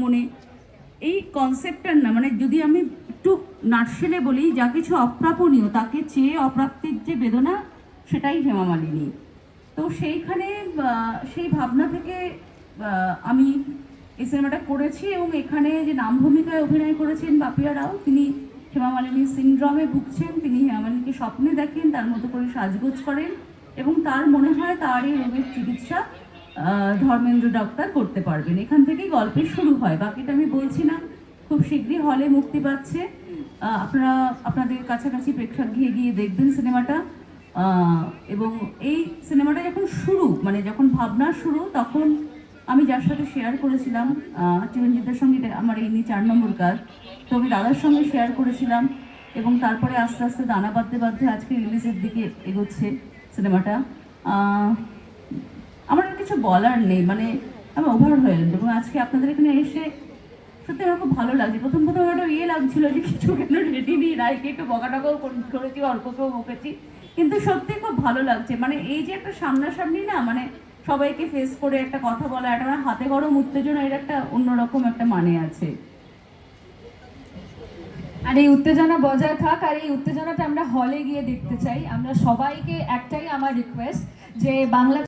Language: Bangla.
মনে এই কনসেপ্টটার না, মানে যদি আমি একটু নাটশেলে বলি, যা কিছু অপ্রাপণীয় তাকে চেয়ে অপ্রাপ্তির যে বেদনা, সেটাই হেমা মালিনী। তো সেইখানে সেই ভাবনা থেকে আমি এই সিনেমাটা করেছি, এবং এখানে যে নাম ভূমিকায় অভিনয় করেছেন বাপিয়া রাও, তিনি হেমা মালিনীর সিনড্রোমে ভুগছেন। তিনি হেমা মালিনীকে স্বপ্নে দেখেন, তার মতো করে সাজগোজ করেন, এবং তার মনে হয় তার এই রোগের চিকিৎসা ধর্মেন্দ্র ডাক্তার করতে পারবেন। এখান থেকেই গল্পের শুরু হয়, বাকিটা আমি বলছি না। খুব শীঘ্রই হলে মুক্তি পাচ্ছে, আপনারা আপনাদের কাছাকাছি প্রেক্ষাগৃহে গিয়ে দেখবেন সিনেমাটা। এবং এই সিনেমাটা যখন শুরু, মানে যখন ভাবনা শুরু, তখন আমি যার সাথে শেয়ার করেছিলাম, চিরঞ্জিতের সঙ্গে আমার এই নিয়ে 4 নম্বর কাজ, তো আমি দাদার সঙ্গে শেয়ার করেছিলাম, এবং তারপরে আস্তে আস্তে দানা বাঁধতে বাঁধতে আজকে রিলিজের দিকে এগোচ্ছে সিনেমাটা। আমার আর কিছু বলার নেই, মানে আমি ওভার হয়ে গেলাম। এবং আজকে আপনাদের এখানে এসে সত্যি আমার খুব ভালো লাগছে। প্রথম একটা লাগছিল যে কিছু কেন রেডি নেই, রায়কে একটু বকাটাকাও করেছি, অর্ককেও বকেছি, কিন্তু সত্যি খুব ভালো লাগছে। মানে এই যে একটা সামনাসামনি না, মানে সবাইকে ফেস করে একটা কথা বলা, একটা হাতে গরম উত্তেজনা, এর একটা অন্যরকম একটা মানে আছে। আর এই উত্তেজনা বজায় থাক, আর এই উত্তেজনাটা আমরা হলে গিয়ে দেখতে চাই। আমরা সবাইকে একটাই আমার রিকোয়েস্ট, যে বাংলা